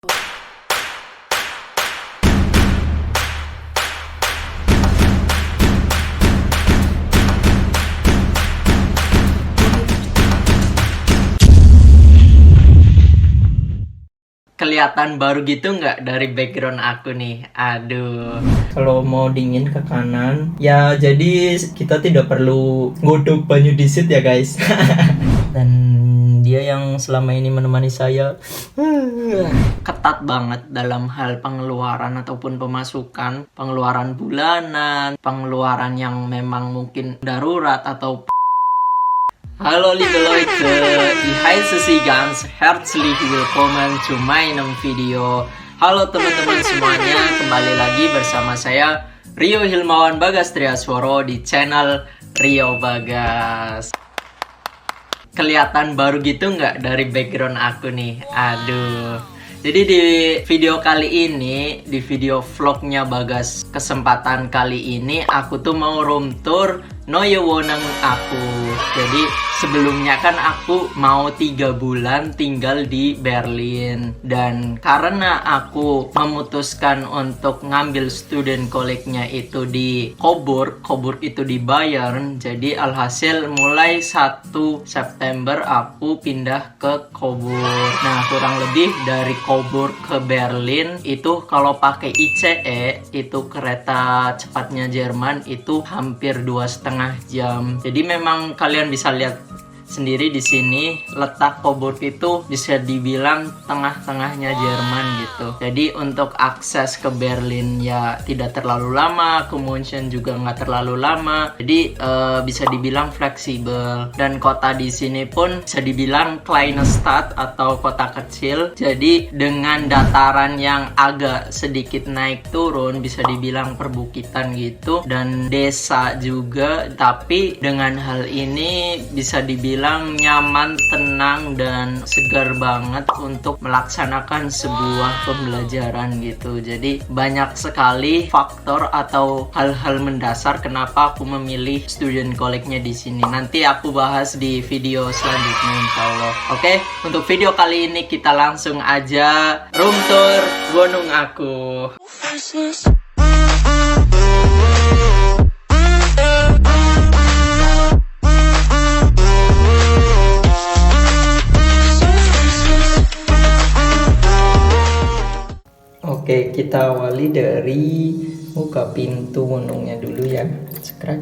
Kelihatan baru gitu nggak dari background aku nih? Aduh. Kalau mau dingin ke kanan, ya jadi kita tidak perlu godok banyu disit ya guys. Dan dia yang selama ini menemani saya ketat banget dalam hal pengeluaran ataupun pemasukan, pengeluaran bulanan, pengeluaran yang memang mungkin darurat atau Hallo liebe Leute, ich heiße Sie ganz herzlich willkommen zu meinem video. Halo teman-teman semuanya, kembali lagi bersama saya Rio Hilmawan Bagas Triasworo di channel Rio Bagas. Kelihatan baru gitu nggak dari background aku nih? Aduh. Jadi di video kali ini, di video vlognya Bagas kesempatan kali ini, aku tuh mau room tour Neue Wohnung aku. Jadi sebelumnya kan aku mau 3 bulan tinggal di Berlin. Dan karena aku memutuskan untuk ngambil student college-nya itu di Coburg itu di Bayern. Jadi alhasil mulai 1 September aku pindah ke Coburg. Nah kurang lebih dari Coburg ke Berlin itu kalau pakai ICE itu kereta cepatnya Jerman itu hampir 2,5 jam. Jadi memang kalian bisa lihat sendiri di sini letak Coburg itu bisa dibilang tengah-tengahnya Jerman gitu. Jadi untuk akses ke Berlin ya tidak terlalu lama, ke München juga nggak terlalu lama. Jadi bisa dibilang fleksibel. Dan kota di sini pun bisa dibilang kleine Stadt atau kota kecil. Jadi dengan dataran yang agak sedikit naik turun bisa dibilang perbukitan gitu dan desa juga. Tapi dengan hal ini bisa dibilang nyaman, tenang, dan segar banget untuk melaksanakan sebuah pembelajaran gitu. Jadi banyak sekali faktor atau hal-hal mendasar kenapa aku memilih student college-nya di sini. Nanti aku bahas di video selanjutnya insyaallah. Oke, untuk video kali ini kita langsung aja room tour Wohnung aku. Oke, kita awali dari buka pintu Wohnungnya dulu ya. Sekrek.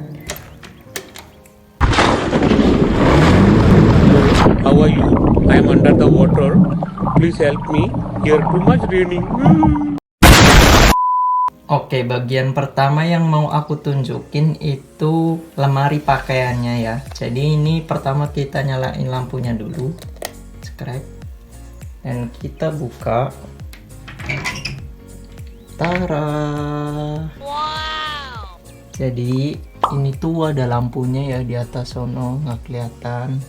How are you? I am under the water. Please help me. Here too much raining. Oke, bagian pertama yang mau aku tunjukin itu lemari pakaiannya ya. Jadi ini pertama kita nyalain lampunya dulu. Sekrek. Dan kita buka. Tara. Wow. Jadi ini tuh ada lampunya ya di atas sono, nggak kelihatan.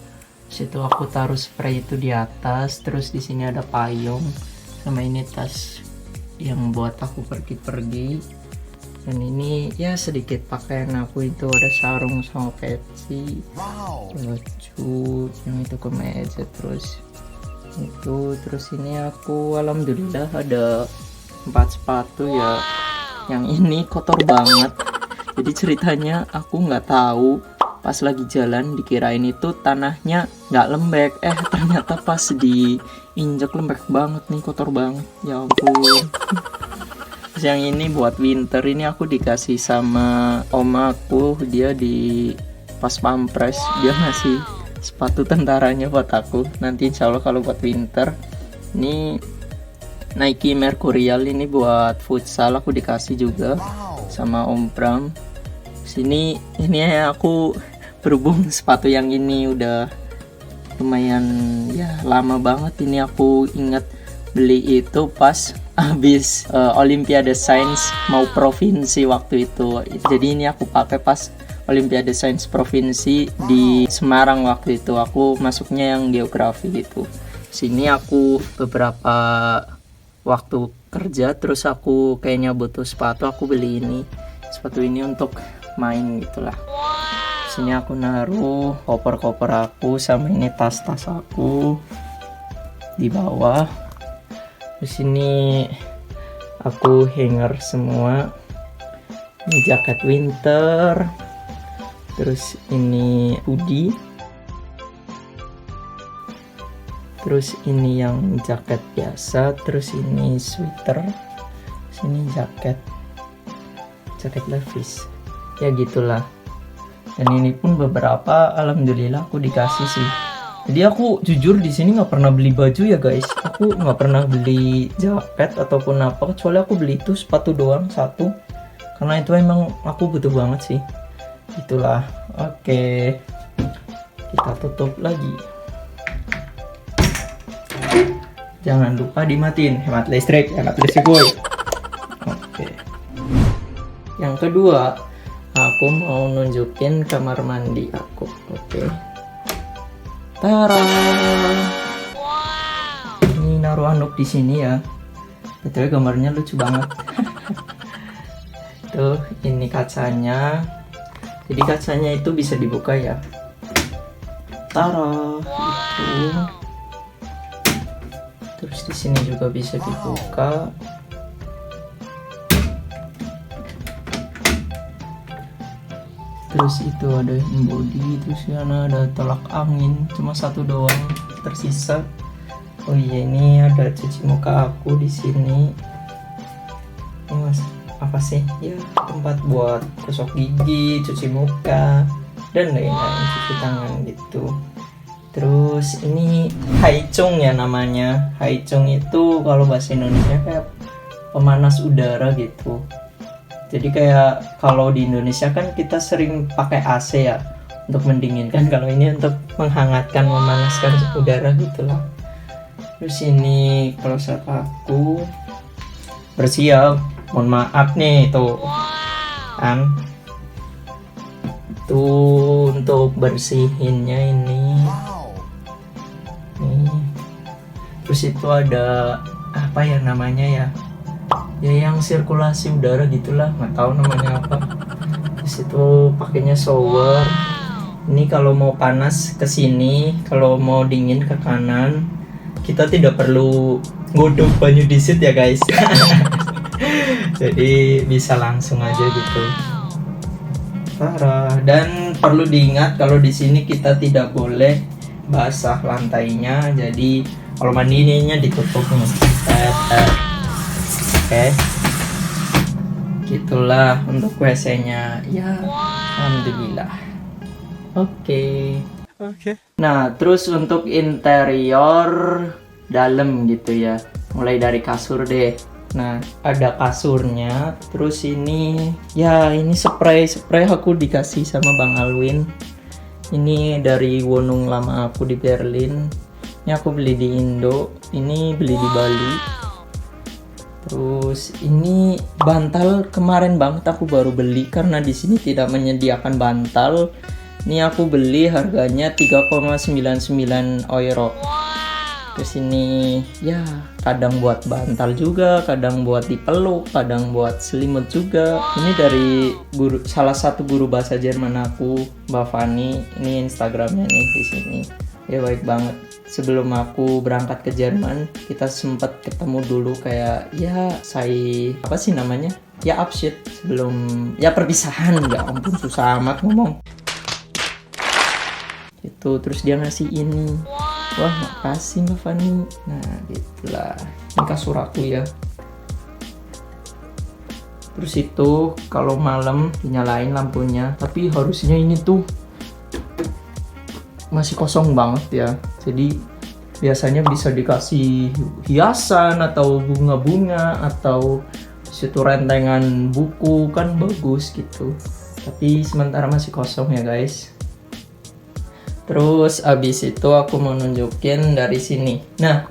Situ aku taruh spray itu di atas, terus di sini ada payung sama ini tas yang buat aku pergi-pergi. Dan ini ya sedikit pakaian aku itu ada sarung sama peci. Wow. Baju yang itu kemeja terus ini aku alhamdulillah ada 4 sepatu ya. Yang ini kotor banget. Jadi ceritanya aku nggak tahu pas lagi jalan dikirain itu tanahnya nggak lembek. Ternyata pas diinjek lembek banget nih, kotor banget. Ya ampun. Terus yang ini buat winter, ini aku dikasih sama oma aku, dia di pas pampres dia ngasih sepatu tentaranya buat aku. Nanti insya Allah kalau buat winter. Ini Nike Mercurial, ini buat futsal aku dikasih juga sama Om Pram. Sini ini aku berhubung sepatu yang ini udah lumayan ya lama banget. Ini aku inget beli itu pas habis Olimpiade Sains mau provinsi waktu itu. Jadi ini aku pakai pas Olimpiade Sains provinsi di Semarang waktu itu. Aku masuknya yang geografi gitu. Sini aku beberapa waktu kerja terus aku kayaknya butuh sepatu, aku beli ini sepatu ini untuk main gitulah. Sini aku naruh koper-koper aku sama ini tas-tas aku di bawah. Di sini aku hanger semua. Ini jaket winter. Terus ini hoodie. Terus ini yang jaket biasa, terus ini sweater. Sini jaket levis. Ya gitulah. Dan ini pun beberapa alhamdulillah aku dikasih sih. Jadi aku jujur di sini nggak pernah beli baju ya guys. Aku nggak pernah beli jaket ataupun apa, kecuali aku beli itu sepatu doang satu. Karena itu emang aku butuh banget sih. Itulah. Oke. Kita tutup lagi. Jangan lupa dimatiin, hemat listrik boy. Oke. Yang kedua, aku mau nunjukin kamar mandi aku. Oke. Tara. Ini naruh handuk di sini ya. Betul, gambarnya lucu banget. Tuh, ini kacanya. Jadi kacanya itu bisa dibuka ya. Tara. Itu. Terus di sini juga bisa dibuka. Terus itu ada body, terus sana ada tolak angin, cuma satu doang tersisa. Oh iya, ini ada cuci muka aku di sini. Ini mas apa sih? Ya tempat buat gosok gigi, cuci muka, dan lain-lain, cuci tangan gitu. Terus ini haicung ya namanya. Haicung itu kalau bahasa Indonesia kayak pemanas udara gitu. Jadi kayak kalau di Indonesia kan kita sering pakai AC ya untuk mendinginkan. Kalau ini untuk menghangatkan, memanaskan udara gitulah. Terus ini kloset aku bersih ya. Mohon maaf nih tuh kan. Tuh untuk bersihinnya ini. Nih. Terus itu ada apa ya namanya ya? Ya yang sirkulasi udara gitulah, nggak tahu namanya apa. Terus itu pakainya shower. Ini kalau mau panas ke sini, kalau mau dingin ke kanan. Kita tidak perlu godok banyu disit ya guys. Jadi bisa langsung aja gitu. Parah. Dan perlu diingat kalau di sini kita tidak boleh basah lantainya. Jadi kalau mandinya ditutup nih. Oke. Gitulah untuk WC-nya. Ya, alhamdulillah. Oke. Nah, terus untuk interior dalam gitu ya. Mulai dari kasur deh. Nah, ada kasurnya. Terus ini ya ini spray aku dikasih sama Bang Alwin. Ini dari Wonung lama aku di Berlin. Ini aku beli di Indo. Ini beli di Bali. Terus ini bantal kemarin banget aku baru beli karena di sini tidak menyediakan bantal. Ini aku beli harganya 3,99 euro. Terus ini ya kadang buat bantal juga, kadang buat dipeluk, kadang buat selimut juga. Ini dari salah satu guru bahasa Jerman aku, Mbak Fani. Ini Instagramnya nih di sini. Ya baik banget. Sebelum aku berangkat ke Jerman, kita sempat ketemu dulu kayak ya apa sih namanya? Ya Abschied sebelum ya perpisahan. Ya ampun susah amat ngomong. Itu terus dia ngasih ini. Wah makasih Mbak Fani. Nah gitulah. Ini kasur aku ya. Terus itu kalau malam dinyalain lampunya, tapi harusnya ini tuh masih kosong banget ya. Jadi biasanya bisa dikasih hiasan atau bunga-bunga atau situ rentengan buku kan bagus gitu. Tapi sementara masih kosong ya guys. Terus abis itu aku mau nunjukin dari sini. Nah,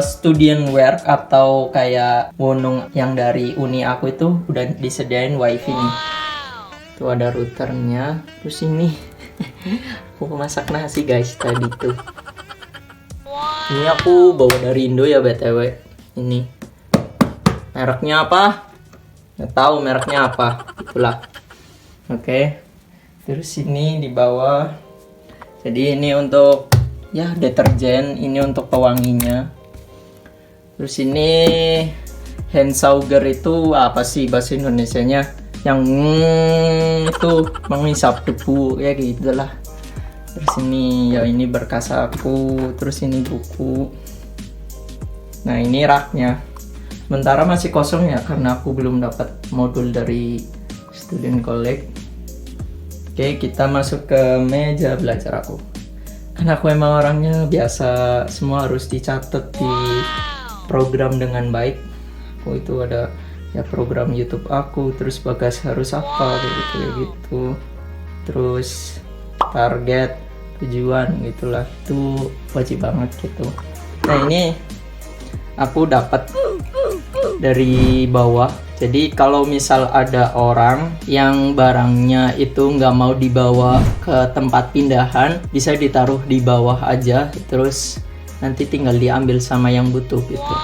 student wear atau kayak Wonung yang dari uni aku itu udah disediain wifi nih. Tuh ada routernya. Terus ini aku masak nasi guys tadi tuh. Ini aku bawa dari Indo ya BTW. Ini mereknya apa? Nggak tahu mereknya apa. Itulah. Oke. Terus ini di bawah. Jadi ini untuk ya deterjen, ini untuk pewanginya. Terus ini hand sauger itu apa sih bahasa Indonesianya? Yang itu menghisap debu ya gitulah. Terus ini ya ini berkas aku, terus ini buku. Nah ini raknya. Sementara masih kosong ya karena aku belum dapat modul dari Student Collect. Oke, kita masuk ke meja belajar aku. Karena aku emang orangnya biasa semua harus dicatat di program dengan baik. Aku itu ada ya program YouTube aku, terus bagas harus apa kayak gitu. Terus target, tujuan gitulah. Itu wajib banget gitu. Nah, ini aku dapat dari bawah. Jadi kalau misal ada orang yang barangnya itu nggak mau dibawa ke tempat pindahan, bisa ditaruh di bawah aja, terus nanti tinggal diambil sama yang butuh gitu.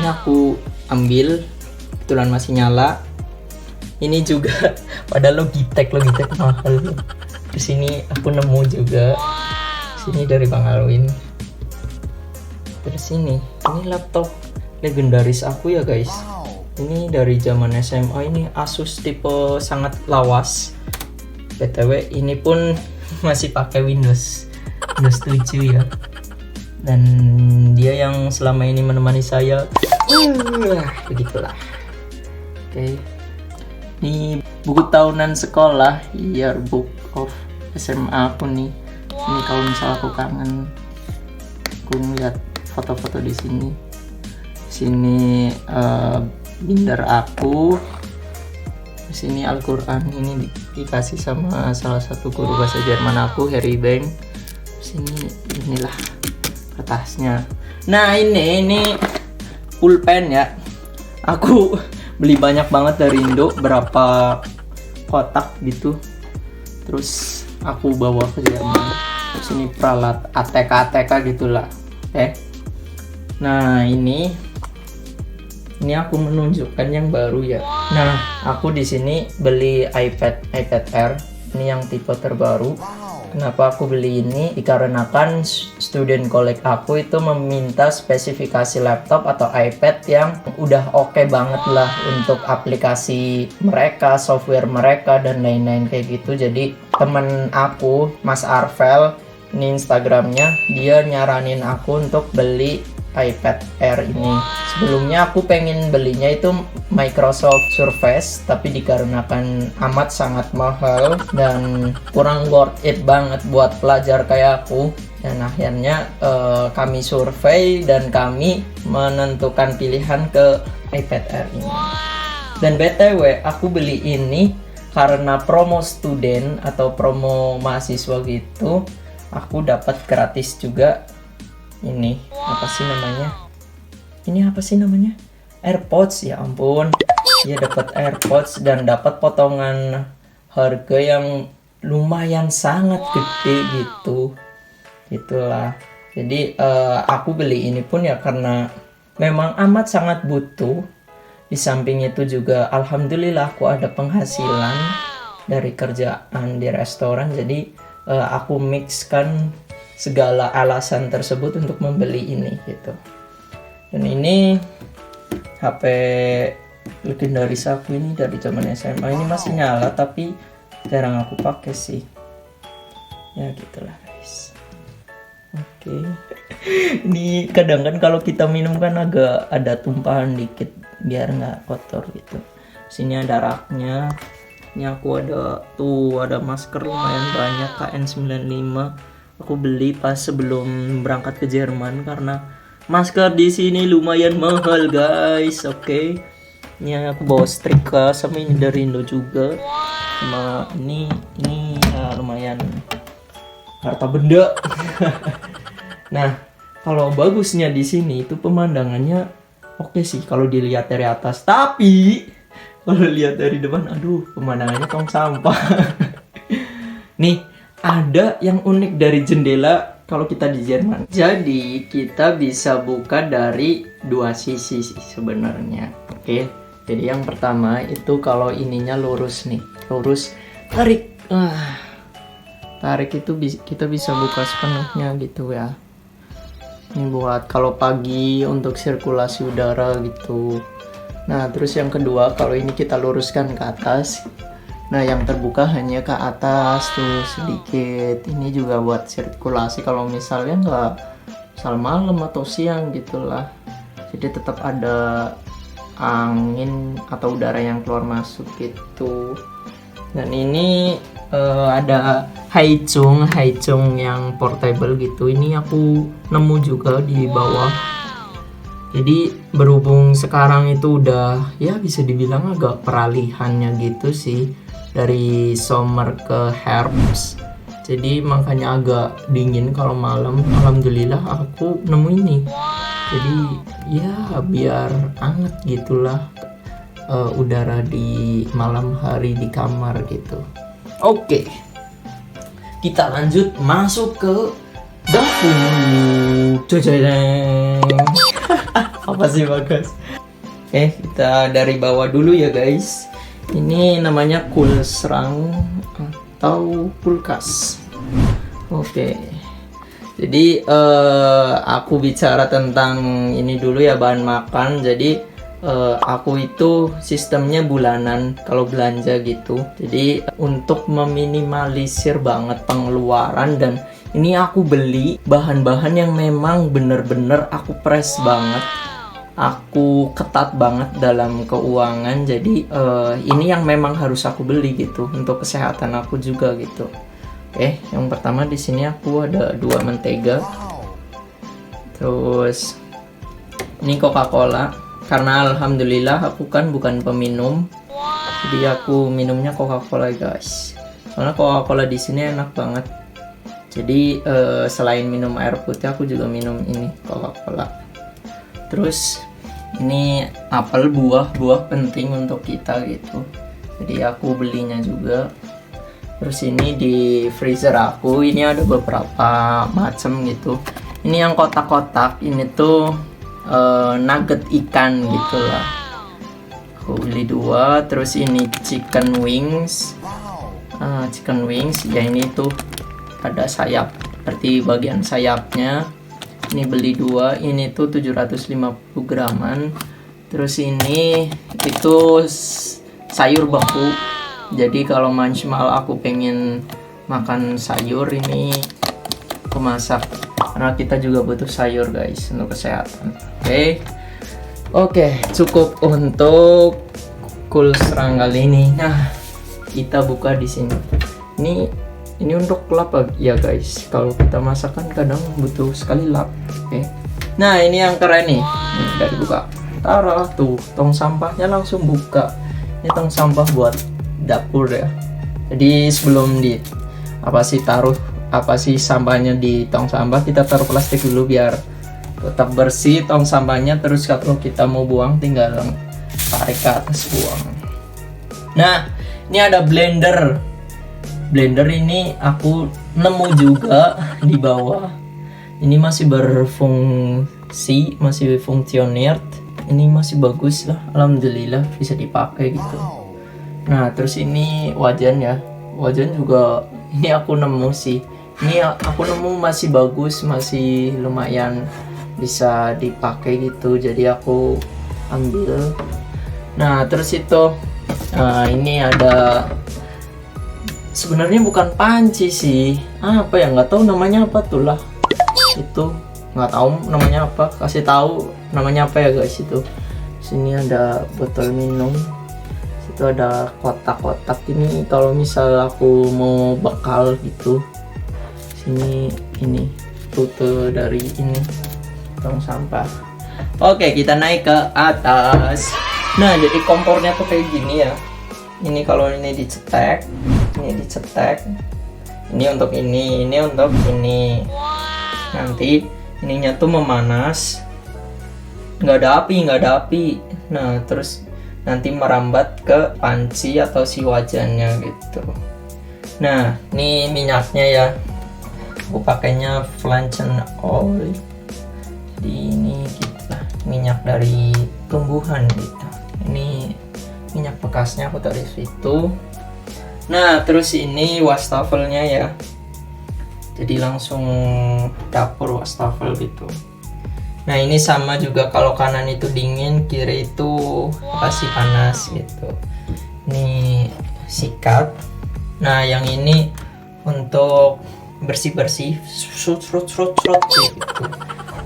Ini aku ambil, kebetulan masih nyala. Ini juga pada Logitech mahal. Terus ini aku nemu juga, sini dari Bang Alwin. Terus ini laptop legendaris aku ya guys. Ini dari zaman SMA, ini Asus tipe sangat lawas. BTW ini pun masih pakai Windows 7 ya. Dan dia yang selama ini menemani saya. Begitulah. Oke. Ini buku tahunan sekolah, yearbook of SMA aku nih. Ini kalau misal aku kangen, aku ngeliat foto-foto di sini. Sini binder aku. Di sini Al-Qur'an, ini dikasih sama salah satu guru bahasa Jerman aku, Harry Bang. Sini inilah kertasnya. Nah, ini pulpen ya. Aku beli banyak banget dari Indo, berapa kotak gitu. Terus aku bawa ke Jerman. Terus ini peralat ATK gitulah. Nah, ini aku menunjukkan yang baru ya. Nah, aku di sini beli iPad Air. Ini yang tipe terbaru. Kenapa aku beli ini? Dikarenakan Student Collect aku itu meminta spesifikasi laptop atau iPad yang udah oke banget lah untuk aplikasi mereka, software mereka, dan lain-lain kayak gitu. Jadi temen aku, Mas Arvel, ini Instagramnya, dia nyaranin aku untuk beli iPad Air ini. Sebelumnya aku pengen belinya itu Microsoft Surface, tapi dikarenakan amat sangat mahal dan kurang worth it banget buat pelajar kayak aku, dan akhirnya kami survei dan kami menentukan pilihan ke iPad Air ini. Dan BTW aku beli ini karena promo student atau promo mahasiswa gitu. Aku dapat gratis juga. Ini apa sih namanya? AirPods, ya ampun. Dia dapat AirPods dan dapat potongan harga yang lumayan sangat gede gitu. Itulah. Jadi aku beli ini pun ya karena memang amat sangat butuh. Di samping itu juga alhamdulillah aku ada penghasilan dari kerjaan di restoran. Jadi aku mixkan segala alasan tersebut untuk membeli ini gitu. Dan ini HP legendaris aku ini dari zaman SMA, ini masih nyala tapi jarang aku pakai sih. Ya gitulah guys. Oke. Ini kadang kan kalau kita minum kan agak ada tumpahan dikit biar nggak kotor gitu. Sini ada raknya. Ini aku ada masker lumayan banyak KN95. Aku beli pas sebelum berangkat ke Jerman karena masker di sini lumayan mahal guys. Oke. Ini aku bawa strika sama ini dari Indo juga. Sama ini ya, lumayan harta benda. Nah, kalau bagusnya di sini itu pemandangannya oke sih kalau dilihat dari atas. Tapi kalau lihat dari depan, aduh, pemandangannya tong sampah. Nih, ada yang unik dari jendela kalau kita di Jerman. Jadi kita bisa buka dari dua sisi sih sebenarnya. Oke. Jadi yang pertama itu kalau ininya lurus nih, lurus tarik. Tarik itu kita bisa buka sepenuhnya gitu ya. Ini buat kalau pagi untuk sirkulasi udara gitu. Nah, terus yang kedua, kalau ini kita luruskan ke atas. Nah, yang terbuka hanya ke atas tuh sedikit. Ini juga buat sirkulasi kalau misalnya nggak misal malam atau siang gitulah. Jadi tetap ada angin atau udara yang keluar masuk gitu. Dan ini ada Haicung yang portable gitu. Ini aku nemu juga di bawah. Jadi berhubung sekarang itu udah ya bisa dibilang agak peralihannya gitu sih dari summer ke herbs. Jadi makanya agak dingin kalau malam. Alhamdulillah aku nemu ini. Jadi ya biar anget gitulah udara di malam hari di kamar gitu. Oke. Kita lanjut masuk ke dapur. Jajang. Apa sih Bagas? Kita dari bawah dulu ya guys. Ini namanya kulsrang atau kulkas. Oke. Jadi aku bicara tentang ini dulu ya, bahan makan. Jadi aku itu sistemnya bulanan kalau belanja gitu. Jadi untuk meminimalisir banget pengeluaran, dan ini aku beli bahan-bahan yang memang bener-bener aku press banget, aku ketat banget dalam keuangan. Jadi ini yang memang harus aku beli gitu untuk kesehatan aku juga gitu. Oke, yang pertama di sini aku ada 2 mentega. Terus ini Coca-Cola, karena alhamdulillah aku kan bukan peminum. Jadi aku minumnya Coca-Cola guys. Soalnya Coca-Cola di sini enak banget. Jadi selain minum air putih aku juga minum ini Coca-Cola. Terus ini apel, buah penting untuk kita gitu. Jadi aku belinya juga. Terus ini di freezer aku ini ada beberapa macam gitu. Ini yang kotak-kotak, ini tuh nugget ikan gitu lah. Aku beli 2. Terus ini chicken wings. Chicken wings ya, ini tuh ada sayap, berarti bagian sayapnya. Ini beli 2. Ini tuh 750 graman. Terus ini itu sayur beku. Jadi kalau manchmal aku pengen makan sayur, ini aku masak. Karena kita juga butuh sayur guys untuk kesehatan. Oke, cukup untuk kulsrang kali ini. Nah, kita buka di sini. Ini untuk lap ya guys. Kalau kita masak kan kadang butuh sekali lap. Nah, ini yang keren nih. Ini udah dibuka. Taruh tuh, tong sampahnya langsung buka. Ini tong sampah buat dapur ya. Jadi sebelum taruh sampahnya di tong sampah, kita taruh plastik dulu biar tetap bersih tong sampahnya. Terus kalau kita mau buang tinggal tarik ke atas buang. Nah, ini ada blender ini aku nemu juga di bawah. Ini masih berfungsi, masih fungsioner. Ini masih bagus lah, alhamdulillah bisa dipakai gitu. Nah, terus ini wajan ya. Wajan juga ini aku nemu sih. Ini aku nemu masih bagus, masih lumayan bisa dipakai gitu. Jadi aku ambil. Nah, terus itu ini ada, sebenarnya bukan panci sih. Apa ya, nggak tahu namanya apa tuh lah. Itu nggak tahu namanya apa. Kasih tahu namanya apa ya guys itu. Sini ada botol minum. Itu ada kotak-kotak. Ini kalau misal aku mau bekal gitu. Sini ini rute dari ini tong sampah. Oke, kita naik ke atas. Nah, jadi kompornya tuh kayak gini ya. Ini kalau ini dicetek, ini untuk ini untuk ini. Nanti ininya tuh memanas. Nggak ada api. Nah, terus nanti merambat ke panci atau si wajannya gitu. Nah, ini minyaknya ya. Aku pakainya Flanchen oil. Jadi ini gitu lah, minyak dari tumbuhan gitu. Ini minyak bekasnya aku taruh di situ. Nah, terus ini wastafelnya ya. Jadi langsung dapur wastafel gitu. Nah ini sama juga, kalau kanan itu dingin, kiri itu kasih panas gitu. Ini sikat. Nah yang ini untuk bersih-bersih, serut gitu.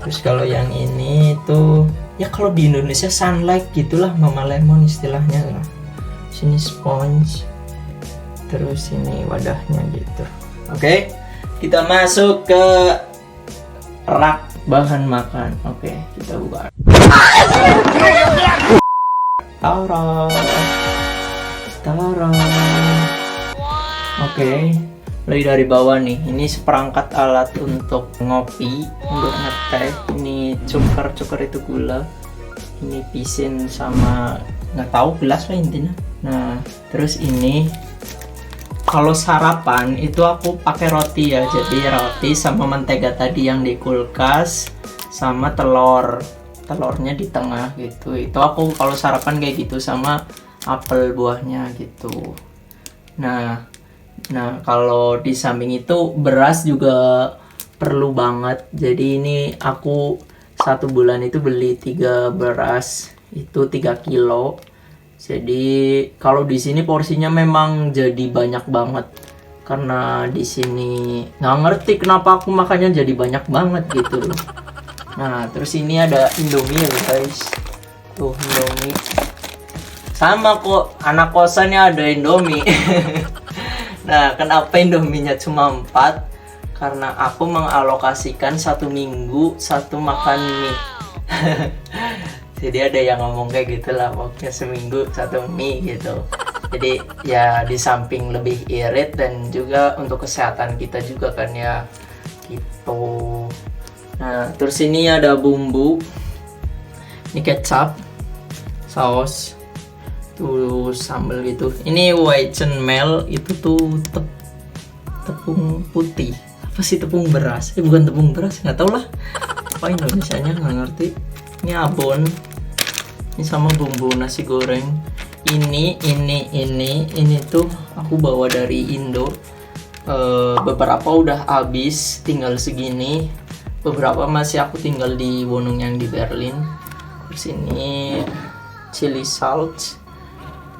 Terus kalau yang ini itu ya kalau di Indonesia sunlight gitulah, Mama Lemon istilahnya lah. Sini sponge, terus ini wadahnya gitu. Oke, kita masuk ke rak bahan makan. Oke, kita buka. Tara. Oke, mulai dari bawah nih. Ini seperangkat alat untuk ngopi, untuk ngeteh. Ini cuker itu gula. Ini pisin sama nggak tahu gelas lah intinya. Nah, terus ini kalau sarapan itu aku pakai roti ya. Jadi roti sama mentega tadi yang di kulkas sama telurnya di tengah gitu. Itu aku kalau sarapan kayak gitu, sama apel buahnya gitu. Nah kalau di samping itu beras juga perlu banget. Jadi ini aku 1 bulan itu beli 3 beras, itu 3 kilo. Jadi kalau di sini porsinya memang jadi banyak banget, karena di sini nggak ngerti kenapa aku makannya jadi banyak banget gitu loh. Nah terus ini ada Indomie ya guys, tuh Indomie. Sama kok, anak kosannya ada Indomie. Nah kenapa Indominya cuma 4? Karena aku mengalokasikan 1 minggu 1 makan mie. Jadi ada yang ngomong kayak gitu lah, pokoknya seminggu 1 mie gitu. Jadi ya di samping lebih irit dan juga untuk kesehatan kita juga kan ya gitu. Nah terus ini ada bumbu, ini kecap, saus, tuh sambal gitu. Ini Weizenmehl, itu tuh tepung putih. Apa sih tepung beras? Bukan tepung beras, nggak tau lah. Apa Indonesianya nggak ngerti. Ini abon. Ini sama bumbu nasi goreng. Ini tuh aku bawa dari Indo. Beberapa udah habis, tinggal segini. Beberapa masih aku tinggal di Wonung yang di Berlin. Terus ini chili salt.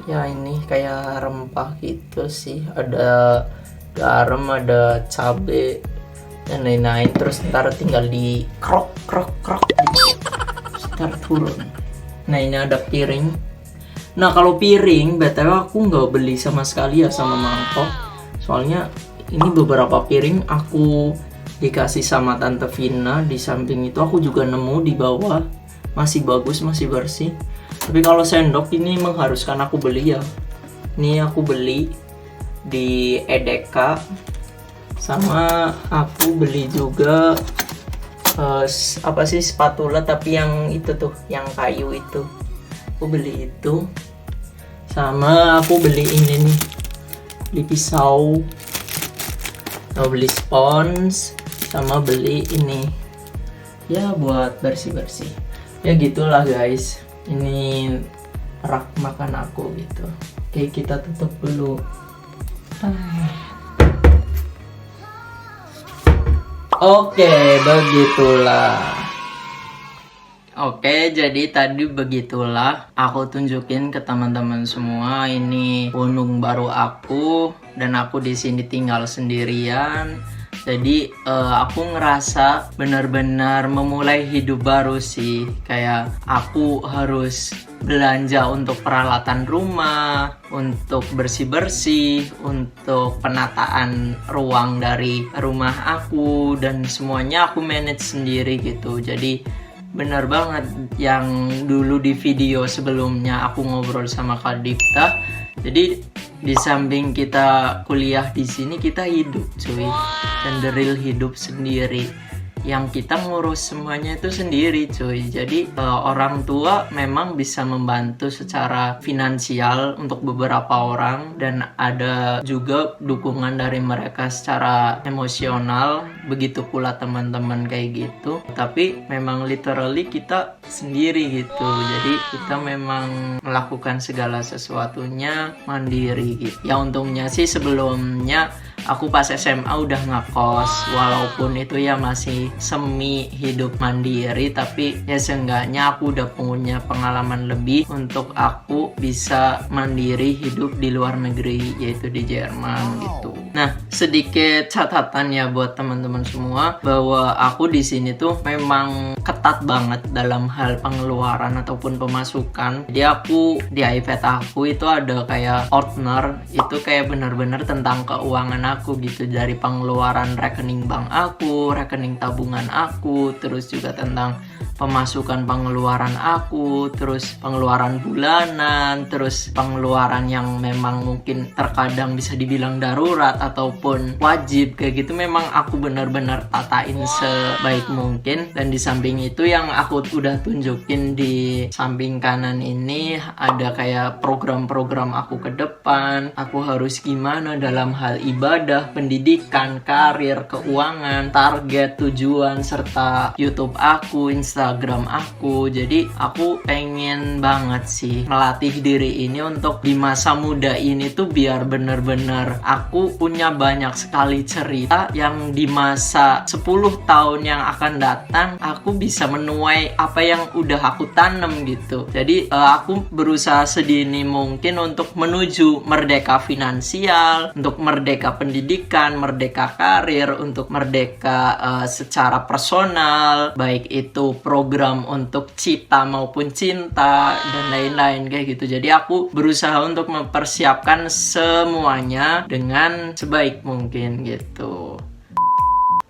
Ya ini kayak rempah gitu sih. Ada garam, ada cabe dan lain-lain. Terus ntar tinggal di krok gitu. Ntar turun. Nah ini ada piring. Nah kalau piring BTW aku nggak beli sama sekali ya sama mangkok. Soalnya ini beberapa piring aku dikasih sama Tante Vina. Di samping itu aku juga nemu di bawah, masih bagus, masih bersih. Tapi kalau sendok ini mengharuskan aku beli ya. Ini aku beli di Edeka. Sama aku beli juga spatula, tapi yang itu tuh, yang kayu itu. Aku beli itu. Sama aku beli ini nih, beli pisau. Beli spons, sama beli ini ya buat bersih-bersih. Ya gitulah guys. Ini rak makan aku gitu. Oke, kita tutup dulu. Oke, begitulah. Oke, jadi tadi begitulah aku tunjukin ke teman-teman semua. Ini gunung baru aku, dan aku di sini tinggal sendirian. Jadi aku ngerasa benar-benar memulai hidup baru sih. Kayak aku harus belanja untuk peralatan rumah, untuk bersih-bersih, untuk penataan ruang dari rumah aku, dan semuanya aku manage sendiri gitu. Jadi benar banget yang dulu di video sebelumnya aku ngobrol sama Kak Dipta. Jadi di samping kita kuliah di sini, kita hidup cuy, dan the real hidup sendiri, yang kita ngurus semuanya itu sendiri cuy. Jadi orang tua memang bisa membantu secara finansial untuk beberapa orang, dan ada juga dukungan dari mereka secara emosional, begitu pula teman-teman kayak gitu. Tapi memang literally kita sendiri gitu. Jadi kita memang melakukan segala sesuatunya mandiri gitu. Ya untungnya sih sebelumnya aku pas SMA udah ngekos, walaupun itu ya masih semi hidup mandiri, tapi ya seenggaknya aku udah punya pengalaman lebih untuk aku bisa mandiri hidup di luar negeri, yaitu di Jerman gitu. Nah, sedikit catatan ya buat teman-teman semua bahwa aku di sini tuh memang ketat banget dalam hal pengeluaran ataupun pemasukan. Jadi aku di iPad aku itu ada kayak ordner, itu kayak bener-bener tentang keuangan aku gitu, dari pengeluaran rekening bank aku, rekening tabungan aku, terus juga tentang pemasukan pengeluaran aku, terus pengeluaran bulanan, terus pengeluaran yang memang mungkin terkadang bisa dibilang darurat ataupun wajib kayak gitu, memang aku benar-benar tatain sebaik mungkin. Dan di samping itu yang aku udah tunjukin di samping kanan ini ada kayak program-program aku ke depan, aku harus gimana dalam hal ibadah, pendidikan, karir, keuangan, target, tujuan, serta YouTube aku, Instagram aku. Jadi aku pengen banget sih melatih diri ini untuk di masa muda ini tuh biar bener-bener aku punya banyak sekali cerita yang di masa 10 tahun yang akan datang aku bisa menuai apa yang udah aku tanam gitu. Jadi aku berusaha sedini mungkin untuk menuju merdeka finansial, untuk merdeka pendidikan, merdeka karir, untuk merdeka secara personal, baik itu program untuk cita maupun cinta dan lain-lain kayak gitu. Jadi aku berusaha untuk mempersiapkan semuanya dengan sebaik mungkin gitu.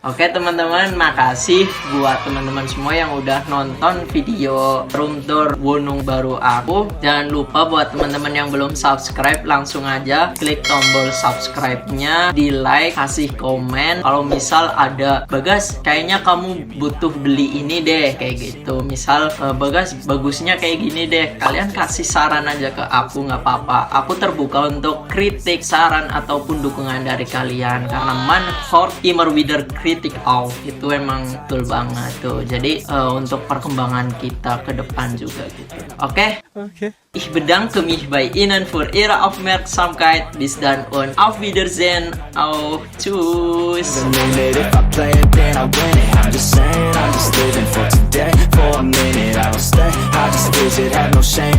Oke teman-teman, makasih buat teman-teman semua yang udah nonton video room tour gunung baru aku. Jangan lupa buat teman-teman yang belum subscribe, langsung aja klik tombol subscribe-nya, di like, kasih komen. Kalau misal ada, Bagas kayaknya kamu butuh beli ini deh, kayak gitu. Misal Bagas bagusnya kayak gini deh, kalian kasih saran aja ke aku, nggak apa-apa. Aku terbuka untuk kritik, saran ataupun dukungan dari kalian, karena man for immer wieder kritik itu emang betul banget tuh. Jadi untuk perkembangan kita ke depan juga gitu. Oke? Ich bedanke mich bei Ihnen für Ihre Aufmerksamkeit. Bis dann und auf Wiedersehen. Auf Tschüss. If I play it, then I win it. I'm just saying, I'm just living for today. For a minute, I don't stay, I just visit, have no shame.